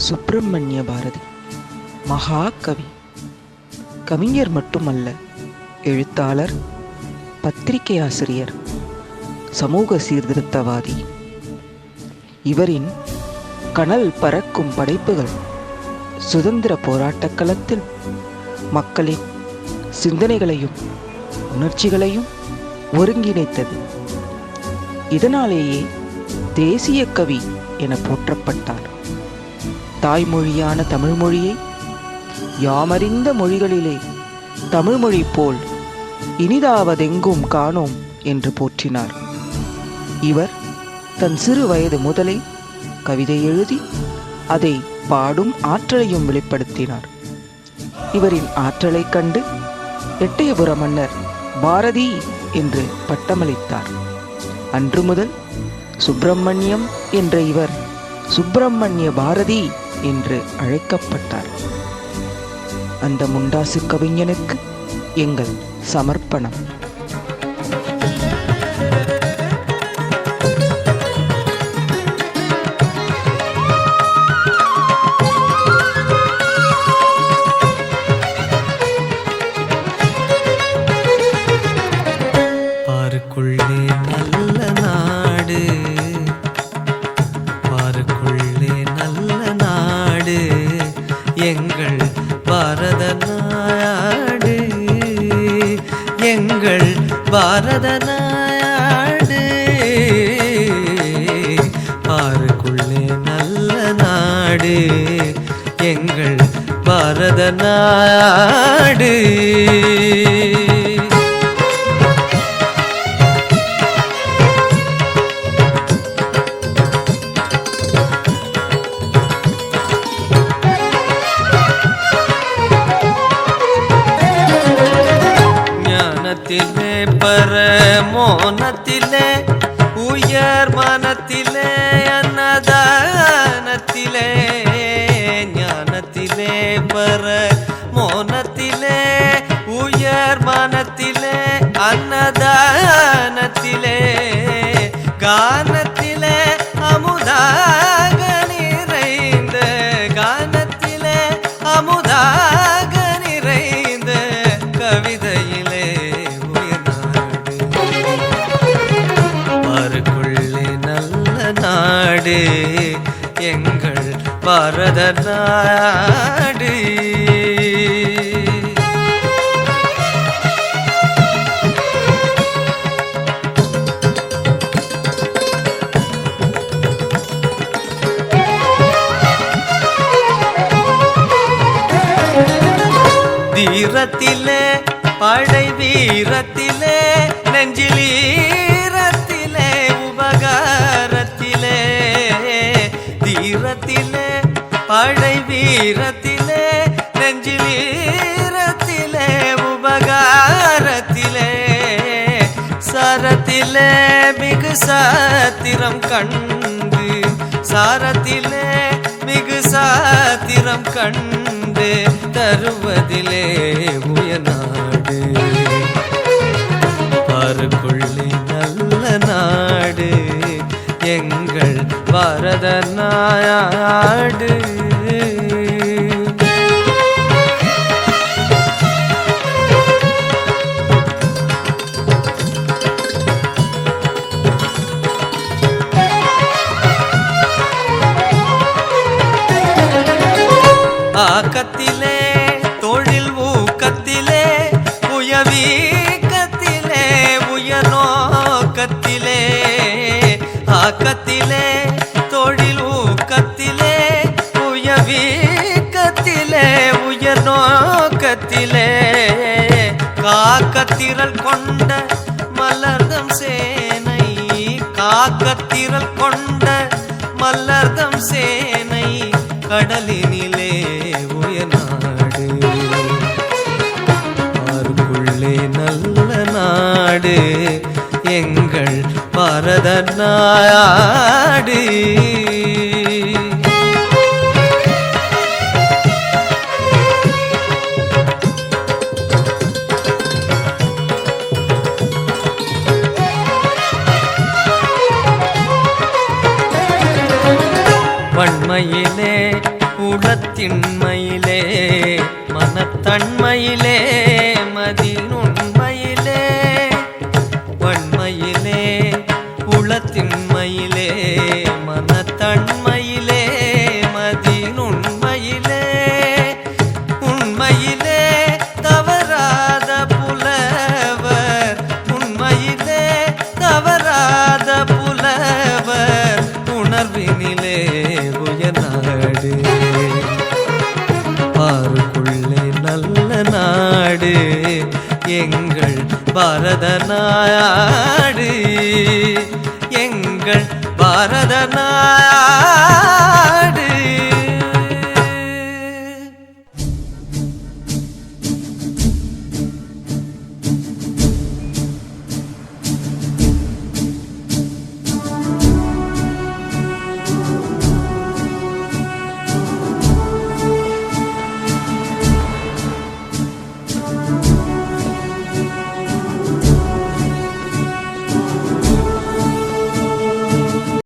சுப்பிரமணிய பாரதி மகாகவி. கவிஞர் மட்டுமல்ல, எழுத்தாளர், பத்திரிகை ஆசிரியர், சமூக சீர்திருத்தவாதி. இவரின் கனல் பறக்கும் படைப்புகள் சுதந்திர போராட்டக் களத்தில் மக்களின் சிந்தனைகளையும் உணர்ச்சிகளையும் ஒருங்கிணைத்தது. இதனாலேயே தேசிய கவி என போற்றப்பட்டார். தாய்மொழியான தமிழ்மொழியை யாமறிந்த மொழிகளிலே தமிழ்மொழி போல் இனிதாவதெங்கும் காணோம் என்று போற்றினார். இவர் தன் சிறு வயது முதலே கவிதை எழுதி அதை பாடும் ஆற்றலையும் வெளிப்படுத்தினார். இவரின் ஆற்றலைக் கண்டு எட்டயபுர மன்னர் பாரதி என்று பட்டமளித்தார். அன்று முதல் சுப்பிரமணியம் என்ற இவர் சுப்பிரமணிய பாரதி என்று அழைக்கப்பட்டார். அந்த முண்டாசு கவிஞனுக்கு எங்கள் சமர்ப்பணம். பாருக்குள்ளே நல்ல நாடு, பாருக்குள்ளே நல்ல நாடு, எங்கள் பாரத நாடு, எங்கள் பாரத நாடு. பாருக்குள்ளே நல்ல நாடு, எங்கள் பாரத நாடு. ஞானத்திலே பரமோனத்திலே உயர் மனத்திலே அன்னதானத்திலே, ஞானத்திலே பரமோனத்திலே உயர் மனத்திலே அன்னதானத்திலே, கானத்திலே அமுதாக நிறைந்த, கானத்திலே அமுதாக நிறைந்த கவிதையிலே உயர்நாடு. பாருக்குள்ளே நல்ல நாடு, எங்கள் பாரத நாடு. தீரத்திலே படை வீரத்திலே நெஞ்சிலீரத்திலே உபகாரத்திலே, தீரத்திலே படை வீரத்திலே நெஞ்சிலீரத்திலே உபகாரத்திலே, சாரத்திலே மிகு சாத்திரம் கண்டு, சாரத்திலே மிகு சாத்திரம் கண்டு தருவதிலே உயர்நாடு. பாருக்குள்ளே நல்ல நாடு, எங்கள் பாரத நாடு. ஆக்கத்திலே தொழில் ஊக்கத்திலே உயவீக்கத்திலே உயர்நோக்கத்திலே, ஆக்கத்திலே தொழில் ஊக்கத்திலே உயவீக்கத்திலே உயர்நோக்கத்திலே, காக்கத்திரள் கொண்ட மலர்தம் சேனை, காக்கத்திரள் கொண்ட மலர்தம் சேனை கடலினிலே உயர்நாடு. பாருக்குள்ளே நல்ல நாடு, எங்கள் பாரத நாடு. வன்மையிலே உளத்தின்மையிலே மனத்தன்மையிலே மதிநுண்மையிலே வன்மையிலே உளத்தின்மையிலே மனத்தன்மையிலே மதிநுண்மையிலே உண்மையிலே தவறாத புலவர் உண்மையிலே தவறாத புலவர் உணர்வினிலே உயர்நாடு பாருக்குள்ளே நல்ல நாடு எங்கள் பாரத நாடு எங்கள் பாரத நாடு.